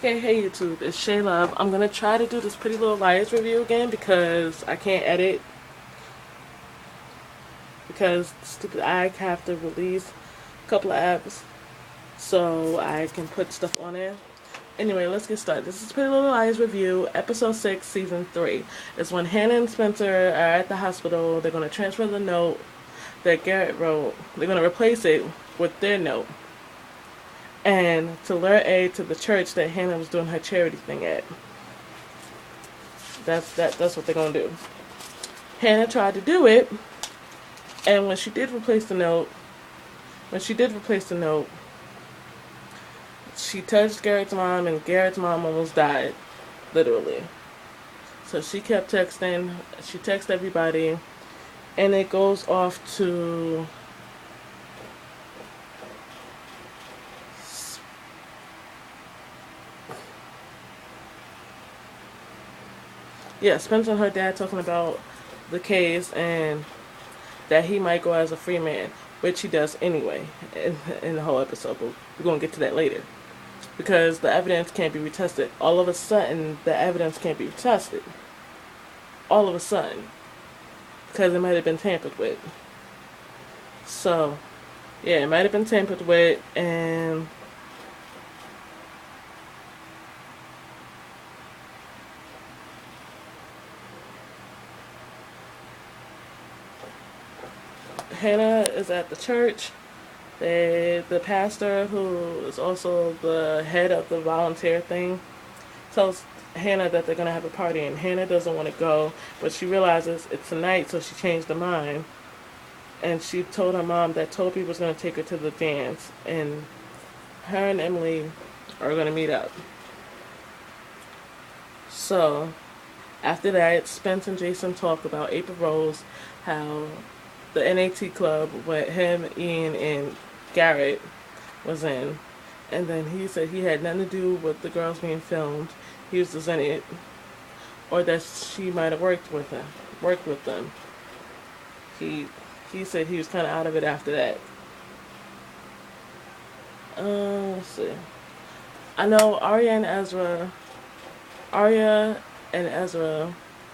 Okay, hey YouTube, it's Shay Love. I'm gonna try to do this Pretty Little Liars review again because I can't edit because stupid I have to release a couple of apps so I can put stuff on there. Anyway, let's get started. This is Pretty Little Liars review, episode 6, season 3. It's when Hannah and Spencer are at the hospital. They're gonna transfer the note that Garrett wrote. They're gonna replace it with their note. And to lure aid to the church that Hannah was doing her charity thing at. That's what they're gonna do. Hannah tried to do it, and when she did replace the note, she touched Garrett's mom, and Garrett's mom almost died, literally. So she kept texting. She texted everybody, and it goes off to Spencer and her dad talking about the case and that he might go as a free man, which he does anyway in the whole episode, but we're going to get to that later. Because the evidence can't be retested. All of a sudden, the evidence can't be retested. All of a sudden. Because it might have been tampered with. So, yeah, it might have been tampered with, and Hannah is at the church. The pastor, who is also the head of the volunteer thing, tells Hannah that they're going to have a party, and Hannah doesn't want to go, but she realizes it's tonight, so she changed her mind. And she told her mom that Toby was going to take her to the dance, and her and Emily are going to meet up. So, after that, Spence and Jason talk about April Rose, how the NAT club with him, Ian, and Garrett was in. And then he said he had nothing to do with the girls being filmed. He was just in it. Or that she might have worked with them. He said he was kind of out of it after that. Let's see. I know Arya and Ezra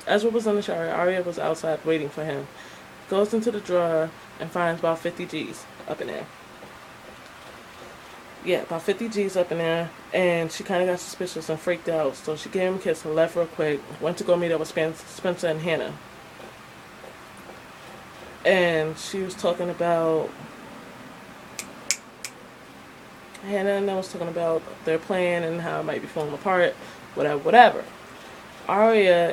was in the shower. Arya was outside waiting for him. Goes into the drawer and finds about 50 G's up in there. Yeah, about 50 G's up in there. And she kind of got suspicious and freaked out. So she gave him a kiss and left real quick. Went to go meet up with Spencer and Hannah. And she was talking about... Hannah and them was talking about their plan and how it might be falling apart. Whatever. Arya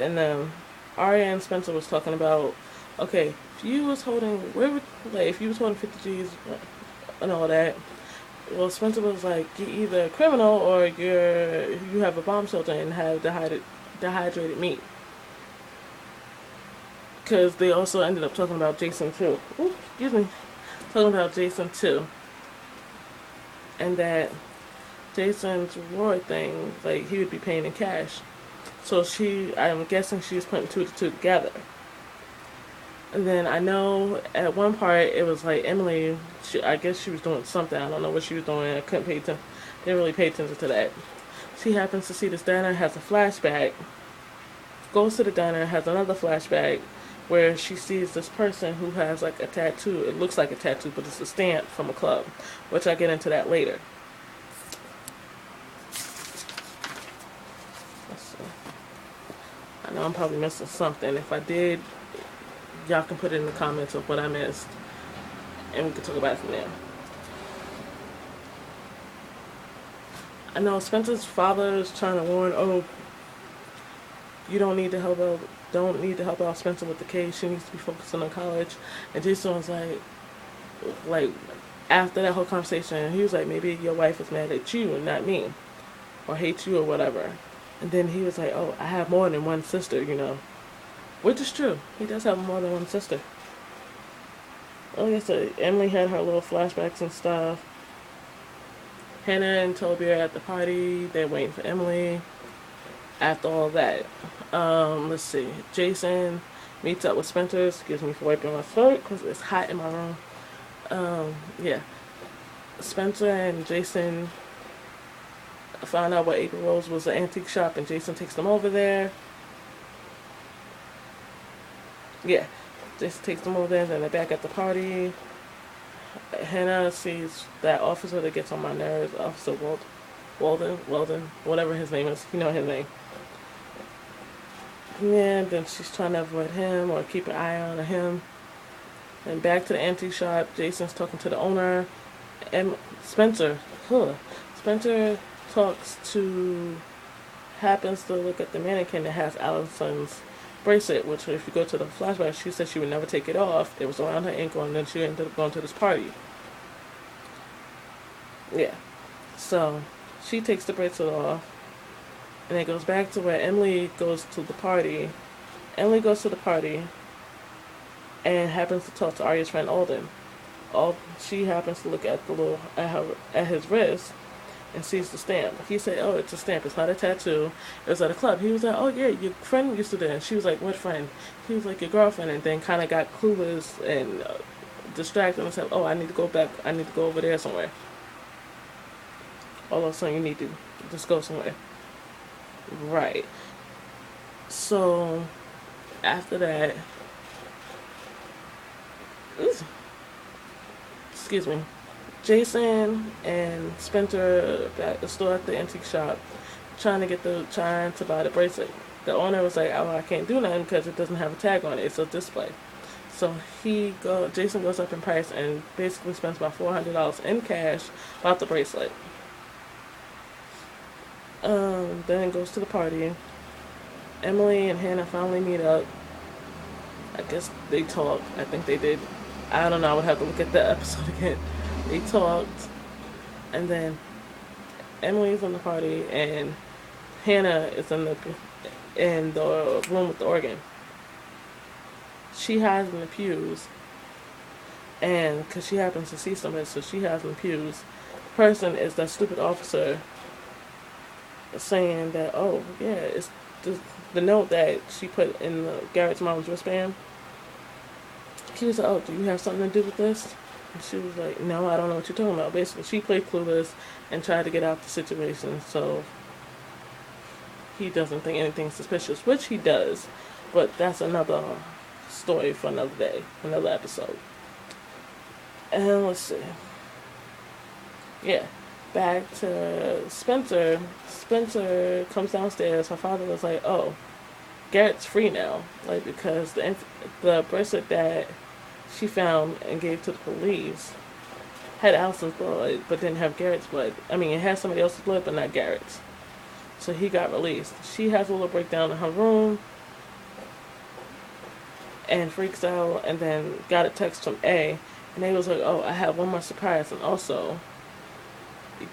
and Spencer was talking about... Okay, if you was holding 50 G's and all that, well, Spencer was like, you're either a criminal or you have a bomb shelter and have dehydrated meat. Because they also ended up talking about Jason too. Ooh, excuse me. Talking about Jason too. And that Jason's reward thing, like, he would be paying in cash. So I'm guessing she was putting two to two together. And then I know at one part it was like Emily, I guess she was doing something. I don't know what she was doing. I couldn't pay attention. Didn't really pay attention to that. She happens to see this diner, has a flashback. Goes to the diner, has another flashback where she sees this person who has like a tattoo. It looks like a tattoo, but it's a stamp from a club, which I get into that later. Let's see. I know I'm probably missing something. If I did, y'all can put it in the comments of what I missed, and we can talk about it from there. I know Spencer's father is trying to warn, you don't need to help out Spencer with the case. She needs to be focusing on college. And Jason was like after that whole conversation, he was like, maybe your wife is mad at you and not me, or hates you or whatever. And then he was like, I have more than one sister, Which is true. He does have more than one sister. Like I said, Emily had her little flashbacks and stuff. Hannah and Toby are at the party. They're waiting for Emily. After all that, let's see. Jason meets up with Spencer. Excuse me for wiping my throat because it's hot in my room. Yeah. Spencer and Jason found out what April Rose was, an antique shop, and Jason takes them over there. Yeah, Jason takes them over there, and then they're back at the party. Hannah sees that officer that gets on my nerves, Officer Weldon, whatever his name is. You know his name. Yeah, then she's trying to avoid him or keep an eye on him. And back to the antique shop, Jason's talking to the owner. And Spencer happens to look at the mannequin that has Allison's bracelet, which if you go to the flashback, she said she would never take it off. It was around her ankle, and then she ended up going to this party. Yeah. So she takes the bracelet off, and it goes back to where Emily goes to the party. Emily goes to the party and happens to talk to Arya's friend Alden. She happens to look at at his wrist and sees the stamp. He said, "Oh, it's a stamp. It's not a tattoo. It was at a club." He was like, "Oh yeah, your friend used to do it." And she was like, "What friend?" He was like, "Your girlfriend." And then kind of got clueless and distracted and said, "Oh, I need to go back. I need to go over there somewhere." All of a sudden, you need to just go somewhere. Right. So after that, excuse me, Jason and Spencer at the store at the antique shop trying to buy the bracelet. The owner was like, "Oh, I can't do nothing because it doesn't have a tag on it. It's a display." So Jason goes up in price and basically spends about $400 in cash about the bracelet. Then goes to the party. Emily and Hannah finally meet up. I guess they talked. I think they did. I don't know. I would have to look at the episode again. They talked, and then Emily's in the party, and Hannah is in the room with the organ. She hides in the pews, and because she happens to see somebody, so she hides in the pews. The person is that stupid officer saying that, "Oh yeah, it's the note that she put in Garrett's mom's wristband." She was like, "Oh, do you have something to do with this?" And she was like, "No, I don't know what you're talking about." Basically, she played clueless and tried to get out the situation so he doesn't think anything suspicious, which he does. But that's another story for another day, another episode. And let's see. Yeah, back to Spencer. Spencer comes downstairs. Her father was like, "Oh, Garrett's free now," like because the bracelet that she found and gave to the police had Allison's blood, but didn't have Garrett's blood. I mean, it had somebody else's blood, but not Garrett's. So he got released. She has a little breakdown in her room and freaks out, and then got a text from A, and A was like, "Oh, I have one more surprise, and also,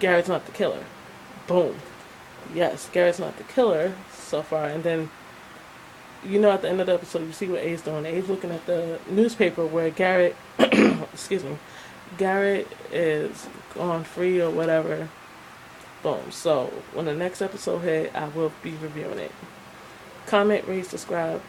Garrett's not the killer." Boom. Yes, Garrett's not the killer so far, and then at the end of the episode, you see what A's doing. A's looking at the newspaper where Garrett, excuse me, Garrett is gone free or whatever. Boom. So when the next episode hit, I will be reviewing it. Comment, rate, subscribe.